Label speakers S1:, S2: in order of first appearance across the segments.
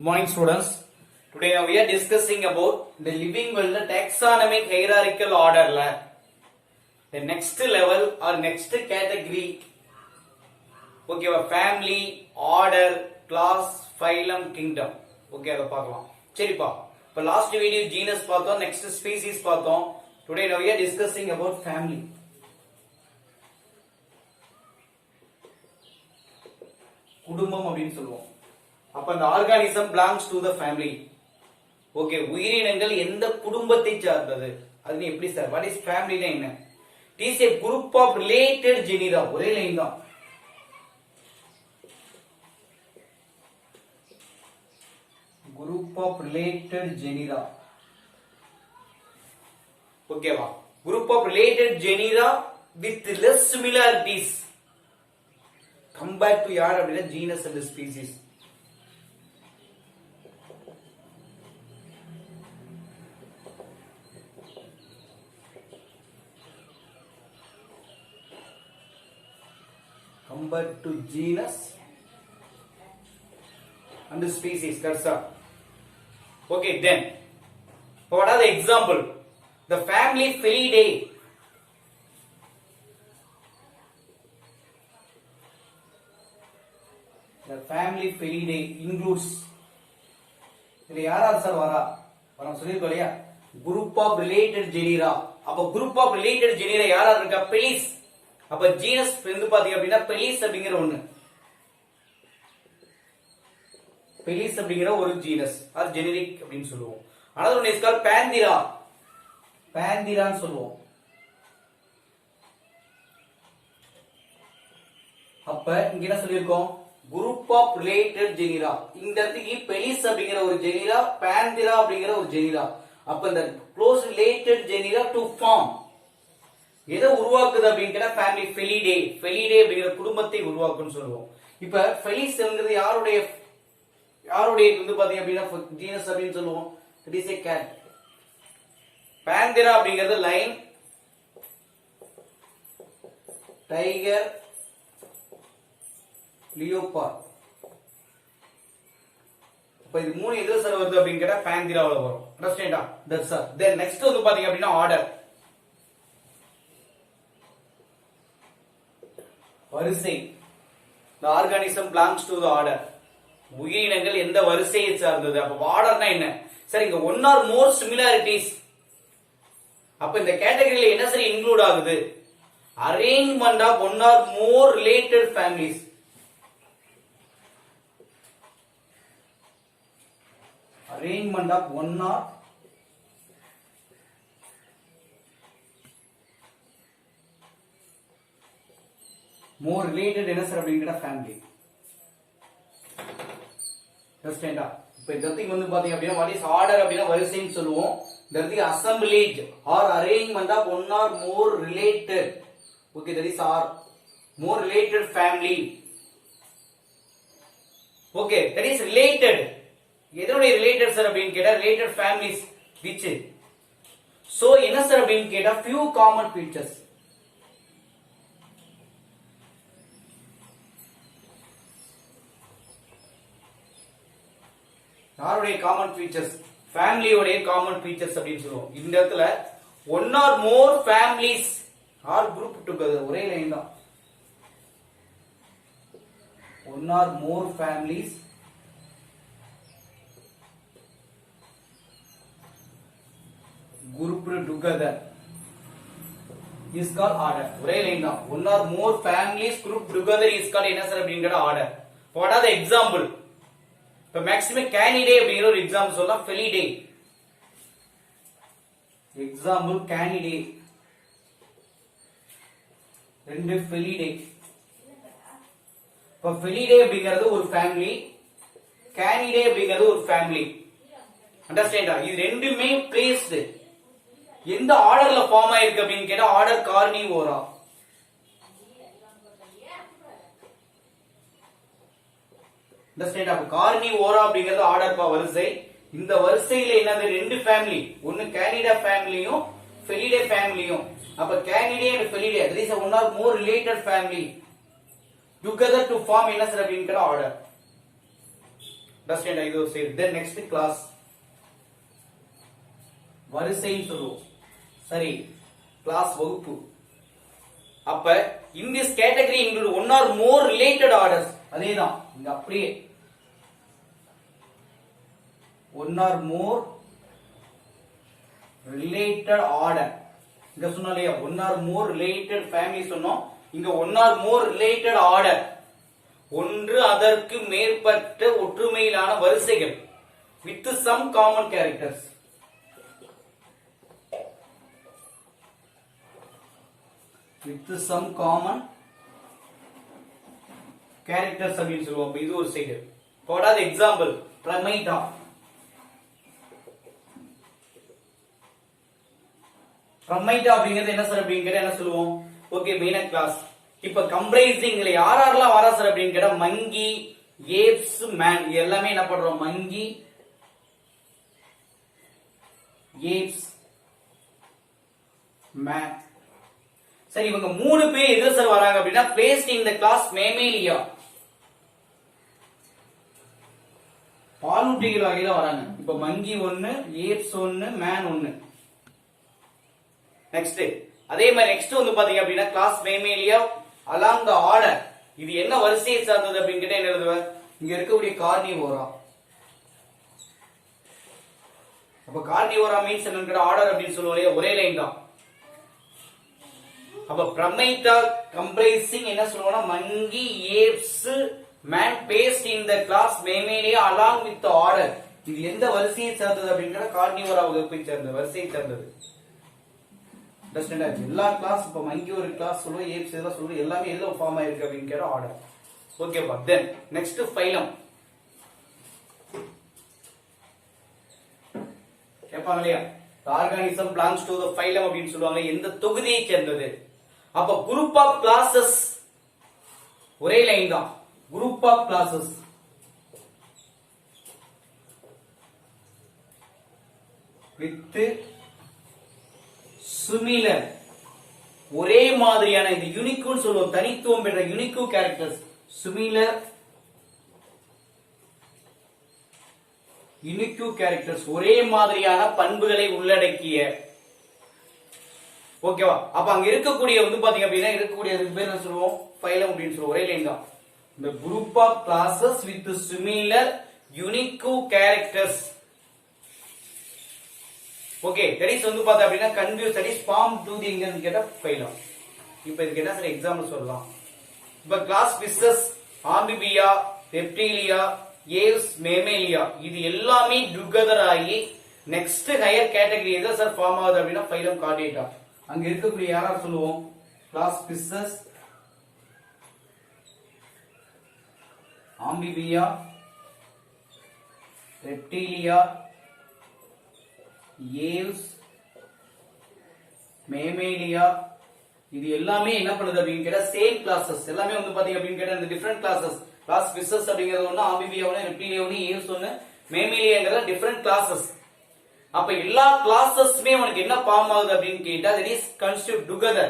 S1: Good morning students. Today we are discussing about the living world taxonomic hierarchical order. The next level or next category. Okay, family, order, class, phylum, kingdom. Okay, அதை பார்க்கலாம். சரிப்பா. இப்போ last video genus பார்த்தோம், next species பார்த்தோம். Today we are discussing about family. குடும்பம் அப்படினு சொல்லுவோம். அப்ப அந்த organism belongs to the family. Okay, உயிரினங்கள் எந்த குடும்பத்தை சார்ந்தது? அது எப்படி சார்? வாட் இஸ் ஃபேமிலினா என்ன? It is a group of related genera. ஒரே லைன் தான். group of related genera. ஓகேவா? group of related genera with less similarities compared to யார் அப்படினா genus and species. Compared to genus and species. That's all. Okay, then what are the example? The family Felidae. The family Felidae includes இது யாரார் sir வரா? நம்ம சொல்லிருக்கோம் இல்லையா, group of related genera. அப்ப group of related genera யாரா இருக்கா? Felis. அப்ப genus வந்து பாத்தீங்க அப்படின்னா பெலிஸ் அப்படிங்கிற ஒண்ணு, பெலிஸ் அப்படிங்கிற ஒரு ஜீனஸ் ஆர் ஜெனரிக் அப்படின்னு சொல்லுவோம். another one is called Panthera. பாந்திரான்னு சொல்லுவோம். அப்ப இங்க என்ன சொல்லிருக்கோம்? Group of related genera. இந்த இடத்துக்கு பெலிஸ் அப்படிங்கிற ஒரு ஜெனிரா, பாந்திரா அப்படிங்கிற ஒரு ஜெனிரா. அப்ப இந்த close related genera to form எதை உருவாக்குது அப்படின்னு கேட்டா ஃபேமிலி ஃபெலிடே. ஃபெலிடே அப்படிங்கிற குடும்பத்தை உருவாக்குன்னு சொல்லுவோம். இப்ப ஃபெலிஸ்ங்கிறது யாருடைய வந்து பாத்தீங்க அப்படின்னா ஜீனஸ் அப்படின்னு சொல்லுவோம். It is a cat. Bandra அப்படிங்கிறது லைன், டைகர், லியோபார்ட். அப்ப இது மூணு எதுல சார் வருது அப்படின்னு கேட்டா பாந்திராவுல வரும். அண்டர்ஸ்டாண்டா? That's all. தென் நெக்ஸ்ட் வந்து பாத்தீங்க அப்படின்னா ஆர்டர், வரிசை. the organism belongs to the order. உயிரினங்கள் எந்த வரிசையை சார்ந்தது? அப்ப ஆர்டர்னா என்ன சார்? இங்க ஒன் ஆர் மோர் சிமிலாரிட்டிஸ். அப்ப இந்த கேட்டகரியில என்ன சார் இன்க்ளூட் ஆகுது? Arrangement of one or more related families. Arrangement of one or more related என்ன சார் அப்படிங்கற ஃபேமிலி. அண்டர்ஸ்டாண்டா? இப்போ இந்த இடத்துக்கு வந்து பாத்தீங்க அப்படினா வாட் இஸ் ஆர்டர் அப்படினா வரிசைன்னு சொல்லுவோம். இந்த இடத்துக்கு assemblage or arrangement of one or more related. Okay, that is or more related family. Okay, that is related. எதனுடைய ரிலேட்டட் சார் அப்படினு கேட்டா ரிலேட்டட் ஃபேமிலிஸ் which சோ என்ன சார் அப்படினு கேட்டா few common features. யாருடைய காமன் ஃபீச்சர்ஸ்? ஃபேமிலியோட common features அப்படின்னு சொல்லுவோம். இந்த இடத்துல one or more families are group together. ஒரே லைன் தான். One or more families group together is called order. ஒரே லைன் தான். One or more families group together is called என்ன சார் அப்படிங்கற order. What are the example? இப்ப maximum canidae அப்படிங்கிற ஒரு example சொல்லலாம். ஃபெலிடே எக்ஸாம்பிள், கேனிடே ரெண்டு ஃபெலிடே. இப்ப ஃபெலிடே அப்படிங்கிறது ஒரு ஃபேமிலி, கேனிடே அப்படிங்கிறது ஒரு ஃபேமிலி. அண்டர்ஸ்டாண்டா? இது ரெண்டுமே பிளேஸ்டு எந்த ஆர்டர்ல ஃபார்ம் ஆயிருக்கு அப்படின்னு கேட்டா ஆர்டர் கார்னிவோரா. கார்னிவோரா அப்படிங்கிறது ஆர்டர் பா வரிசை. இந்த வரிசையில என்னது? ரெண்டு ஃபேமிலி, ஒன்னு கேனிடா ஃபேமிலியும் ஃபெலிடே ஃபேமிலியும். அப்ப Canidae and Felidae that is one or more related family together to form என்ன சார் அப்படின்னு கேட்டா ஆர்டர். டஸ்ட் இது ஒரு சைடு. தென் நெக்ஸ்ட் கிளாஸ் வரிசைன்னு சொல்லுவோம். சரி, கிளாஸ் வகுப்பு. அப்ப in this category include one or more related orders. அதேதான் இங்க அப்படியே one or more related order. இங்க சொன்னாலையா one or more related family சொன்னோம். இங்க one or more related order. ஒன்று அதற்கு மேற்பட்ட ஒற்றுமையிலான வரிசைகள் with some common characters. with some common characters அப்படின்னு சொல்லுவோம். இது ஒரு சைடு. போடாத எக்ஸாம்பிள் பிரமைடா. பிரமைடா அப்படிங்கிறது என்ன சார் அப்படின்னு கேட்டா என்ன சொல்லுவோம்? ஓகே, மெயினா கிளாஸ். இப்ப கம்பரைசிங்ல யாரெல்லாம் வரா சார் அப்படின்னு கேட்டா மங்கி, ஏப்ஸ், மேன் எல்லாமே என்ன பண்றோம்? மங்கி, ஏப்ஸ், மேன். சரி, இவங்க மூணு பேர் எது சார் வராங்க அப்படின்னா placed in the class Mammalia. பாலூட்டிகள் வகையில வராங்க. இப்ப மங்கி ஒன்னு, ஏப்ஸ் ஒன்னு, மேன் ஒன்னு. நெக்ஸ்ட் அதே மாதிரி நெக்ஸ்ட் வந்து பாத்தீங்க அப்படின்னா class Mammalia along the order. இது என்ன வரிசையை சார்ந்தது அப்படின்னு கேட்டா என்ன எழுதுவேன்? இங்க இருக்கக்கூடிய கார்னிவோரா. அப்ப கார்னிவோரா மீன்ஸ் என்னன்னு கேட்டா ஆர்டர் அப்படின்னு சொல்லுவோம். ஒரே லைன் தான். அப்ப பிரமைட்டா கம்பரைசிங் என்ன சொல்லுவோம்னா monkey, apes, man placed in the class Mammalia along with the order. இது எந்த வரிசையை சார்ந்தது அப்படிங்கற கார்னிவோரா வகுப்பை சேர்ந்த வரிசையை சார்ந்தது. அண்டர்ஸ்டாண்ட்? எல்லா கிளாஸ் இப்ப மங்கி ஒரு கிளாஸ் சொல்லுவோம், ஏப்ஸ் எல்லாம் சொல்லுவோம், எல்லாமே எல்லாம் ஃபார்ம் ஆயிருக்கு அப்படிங்கற ஆர்டர். ஓகேப்பா. Then next phylum. கேட்பாங்க இல்லையா? Organism belongs to the phylum அப்படின்னு சொல்லுவாங்க. எந்த தொகுதியை சேர்ந்தது? அப்ப குரூப் ஆஃப் கிளாसेस ஒரே லைன் தான். Group of classes with similar ஒரே மாதிரியான இது யூனிக்னு சொல்லுவோம். தனித்துவம் பெற்ற unique characters. Similar unique characters ஒரே மாதிரியான பண்புகளை உள்ளடக்கிய. ஓகேவா? அப்ப அங்க இருக்கக்கூடிய வந்து பாத்தீங்க அப்படின்னா இருக்கக்கூடிய பேர் என்ன சொல்லுவோம்? ஃபைலம் அப்படின்னு சொல்லுவோம். ஒரே லைன் தான். இந்த group of classes with similar unique characters. Okay, that is வந்து பாத்தா அப்படின்னா confuse that is form to the எங்கன்னு கேட்டா ஃபைலம். இப்போ இதுக்கு என்ன சார் எக்ஸாம்பிள் சொல்லலாம்? இப்ப class fishes, Amphibia, Reptilia, Aves, Mammalia இது எல்லாமே டுகெதர் ஆகி நெக்ஸ்ட் ஹையர் கேட்டகரி எதை சார் ஃபார்ம் ஆகுது அப்படின்னா ஃபைலம் கார்டேட்டா. அங்க இருக்கக்கூடிய யாரா சொல்லுவோம்? Class fishes, Amphibia, Reptilia, Aves, Mammalia இது எல்லாமே என்ன பண்ணுது அப்படின்னு கேட்டா சேம் கிளாसेस. எல்லாமே வந்து பாத்தீங்க அப்படின்னு கேட்டா இந்த டிஃபரண்ட் கிளாसेस. கிளாஸ் ஃபிஷஸ் அப்படிங்கிறது ஒண்ணு, ஆம்பிபியா ஒண்ணு, ரெப்டிலியா ஒண்ணு, ஏவ்ஸ் ஒண்ணு, மேமேலியாங்கிறது டிஃபரண்ட் கிளாसेस. அப்ப எல்லா கிளாसेसமே உனக்கு என்ன ஃபார்ம் ஆகுது அப்படின்னு கேட்டா that is constitute together.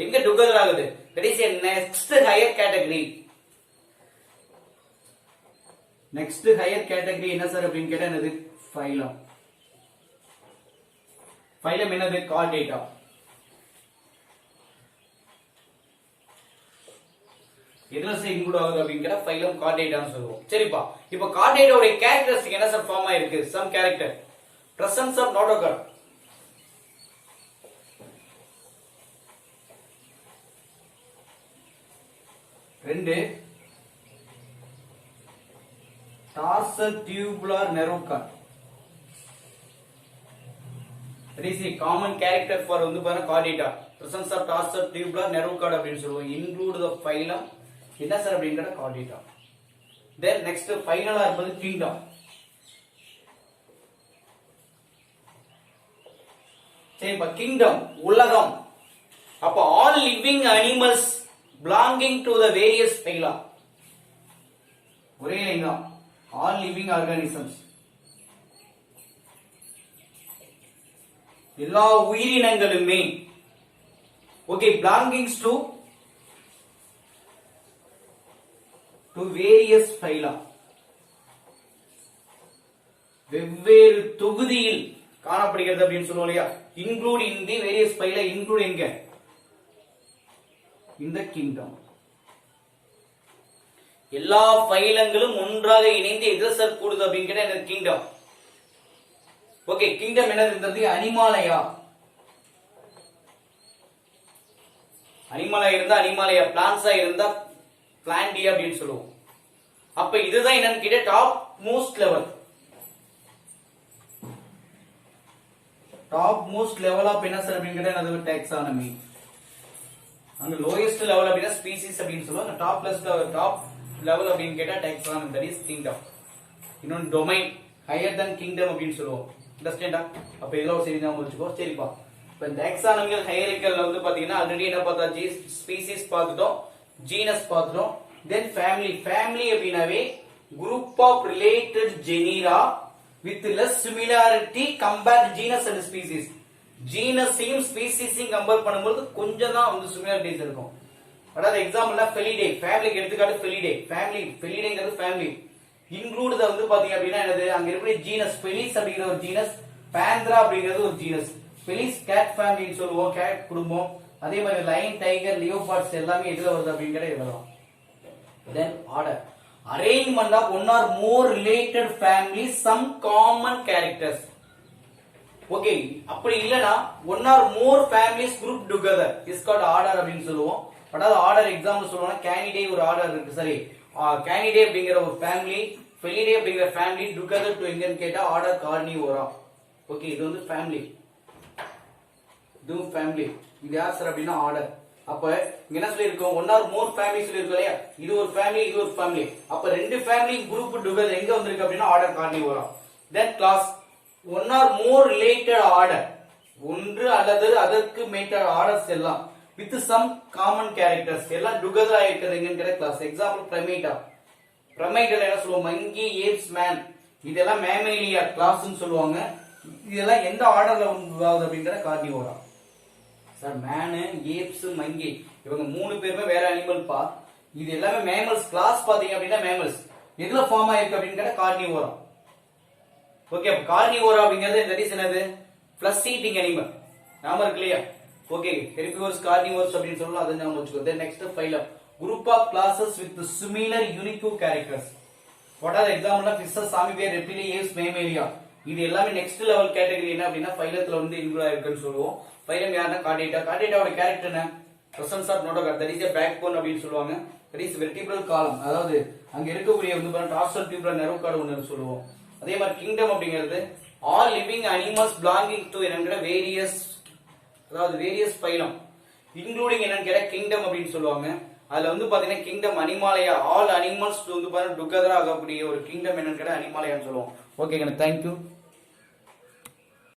S1: எங்க டுகெதர் ஆகுது? that is a next higher category. Next higher category என்ன சார் அப்படின்னு கேட்டா என்னது? ஃபைலம். ஃபைலம் என்னது? கார்டேட்டா. எதுல சார் இன்க்ளூட் ஆகுது அப்படின்னு கேட்டா ஃபைலம் கார்டேட்டான்னு சொல்லுவோம். சரிப்பா. இப்போ கார்டேட்டாவோட கேரக்டரிஸ்டிக் என்ன சார் ஃபார்ம் ஆயிருக்கு? Some character presence of not occur. ரெண்டு tarsal tubular nerve cord. That is a common character for வந்து பாருங்க chordata. Presence of tarsal tubular nerve cord அப்படின்னு சொல்லுவோம். Include the phylum. என்ன சார் அப்படிங்கற chordata. Then next ஃபைனலா இருப்பது kingdom. சரிப்பா, கிங்டம் உலகம். அப்ப all living animals belonging to the various phyla. ஒரே லைன் தான். ஆல் லிவிங் ஆர்கானிசம்ஸ் எல்லா உயிரினங்களுமே. Okay, belongings to various phyla. வெவ்வேறு தொகுதியில் காணப்படுகிறது அப்படின்னு சொல்லுவோம் இல்லையா. Include in the various phyla include எங்க இந்த கிங்டம். எல்லா பைலங்களும் ஒன்றாக இணைந்து எதை சார் கூடுது அப்படின்னு கேட்டா இந்த கிங்டம். ஓகே, கிங்டம் என்னது? அனிமாலயா. அனிமலா இருந்தா அனிமாலயா, பிளான்ஸா இருந்தா பிளான்டியா அப்படின்னு சொல்லுவோம். அப்ப இதுதான் என்னன்னு கேட்ட top most level. Top most level of என்ன சார் அப்படின்னு கேட்டா அது டாக்ஸானமி. அங்க லோயஸ்ட் லெவல் அப்படின்னா ஸ்பீசிஸ் அப்படின்னு சொல்லுவோம். டாப் லெவல் அப்படின்னு கேட்டா டாக்ஸானமி, தட் இஸ் கிங்டம். இன்னொன்னு டொமைன், ஹையர் தென் கிங்டம் அப்படின்னு சொல்லுவோம். அண்டர்ஸ்டாண்டா? அப்ப இதெல்லாம் சரி தான் முடிச்சுக்கோ. சரிப்பா, இப்ப டாக்ஸானமிக்கல் ஹையரார்க்கில வந்து பாத்தீங்கன்னா ஆல்ரெடி என்ன பார்த்தாச்சு, ஸ்பீசிஸ் பார்த்துட்டோம், ஜீனஸ் பார்த்துட்டோம், தென் ஃபேமிலி. ஃபேமிலி அப்படினாவே group of related genera with less similarity compared to genus and species. ஜீனஸையும் ஸ்பீசிஸையும் கம்பேர் பண்ணும்போது கொஞ்சம் தான் வந்து சிமிலாரிட்டிஸ் இருக்கும். அதாவது எக்ஸாம்பிள்னா ஃபெலிடே, ஃபேமிலிக்கு எடுத்துக்காட்டு ஃபெலிடே. ஃபெலிடேங்கிறது ஃபேமிலி. இன்க்ளூட் வந்து பாத்தீங்க அப்படின்னா என்னது, அங்க இருக்கிற ஜீனஸ் ஃபெலிஸ் அப்படிங்கிற ஒரு ஜீனஸ், பாந்த்ரா அப்படிங்கிறது ஒரு ஜீனஸ். ஃபெலிஸ் கேட் ஃபேமிலின்னு சொல்லுவோம், கேட் குடும்பம். அதே மாதிரி லைன், டைகர், லியோபார்ட்ஸ் எல்லாமே எதுல வருது அப்படின்னு கேட்டா இதெல்லாம். Then order, arrangement of one or more related families, some common characters. Okay, அப்படி இல்லனா one or more families grouped together is called order அப்படின்னு சொல்லுவோம். அதாவது ஆர்டர் எக்ஸாம்பிள் சொல்லுவோம்னா கேனிடே ஒரு ஆர்டர் இருக்கு. சரி, கேனிடே அப்படிங்கிற ஒரு ஃபேமிலி, ஃபெலிடே அப்படிங்கிற ஃபேமிலி டுகெதர் டு எங்கன்னு கேட்டா ஆர்டர் கார்னிவோரா. ஓகே, இது வந்து ஃபேமிலி, இதுவும் ஃபேமிலி. இது யார் சார் அப்படின்னா ஆர்டர். அப்ப இங்க என்ன சொல்லிருக்கோம், ஒன் ஆர் மோர் ஃபேமிலி சொல்லிருக்கோம் இல்லையா. இது ஒரு ஃபேமிலி, இது ஒரு ஃபேமிலி. அப்ப ரெண்டு ஃபேமிலி குரூப் டுகெதர் எங்க வந்திருக்கு அப்படின்னா order Carnivora. Then class, one or more related order, ஒன்று அல்லது அதற்கு மேற்பட்ட ஆர்டர்ஸ் எல்லாம் வித் சம் காமன் கேரக்டர்ஸ் எல்லாம் டுகெதர் ஆயிருக்கிறது எங்கங்கிற கிளாஸ். Example Primata. பிரைமேட்ல என்ன சொல்லுவோம், மங்கி, ஏப்ஸ், மேன். இதெல்லாம் மேமேலியா கிளாஸ்னு சொல்லுவாங்க. இதெல்லாம் எந்த ஆர்டர்ல வருது அப்படிங்கிற கார்னிவோரா. சார் மேனு, ஏப்ஸ், மங்கி இவங்க மூணு பேருமே வேற அனிமல் பா. இது எல்லாமே மேமல்ஸ். கிளாஸ் பாத்தீங்க அப்படின்னா மேமல்ஸ். எதுல ஃபார்ம் ஆயிருக்கு அப்படின்னு கேட்டா கார்னிவோரா. ஓகே, கார்னிவோரா அப்படிங்கிறது தட் இஸ் என்னது, பிளஸ் ஈட்டிங் அனிமல். நாம இருக்கு இல்லையா. ஓகே, ஹெர்பிவோர்ஸ், கார்னிவோர்ஸ் அப்படின்னு சொல்லலாம். அதை நாம வச்சுக்கோ. Then next phylum, group of classes with similar unique characters. What are example of fishes, Amphibia, Reptilia, Aves, Mammalia. இது எல்லாமே நெக்ஸ்ட் லெவல் கேட்டகரி என்ன அப்படின்னா ஃபைலத்துல வந்து இன்க்ளூட் ஆயிருக்குன்னு சொல்லுவோம். ஃபைலம் யாருன்னா கார்டேட்டா. கார்டேட்டாவோட கேரக்டர் என்ன, presence of notochord, that is a backbone அப்படின்னு சொல்லுவாங்க. தட் இஸ் வெர்டிபிரல் காலம், அதாவது அங்க இருக்கக்கூடிய வந்து பாருங்க டார்சல் டியூபுலர் நர்வ் கார்டு ஒன்னு சொல்லுவோம். அதே மாதிரி கிங்டம் அப்படிங்கிறது all living animals belonging to என்னங்கிற வேரியஸ், அதாவது வேரியஸ் ஃபைலம் இன்க்ளூடிங் என்னன்னு கேட்டா கிங்டம் அப்படின்னு சொல்லுவாங்க. அதுல வந்து பாத்தீங்கன்னா கிங்டம் அனிமாலயா, ஆல் அனிமல்ஸ் வந்து பாருங்க டுகெதர் ஆகக்கூடிய ஒரு கிங்டம் என்னன்னு கேட்டா அனிமாலயான்னு சொல்லுவோம். ஓகேங்க, தேங்க்யூ.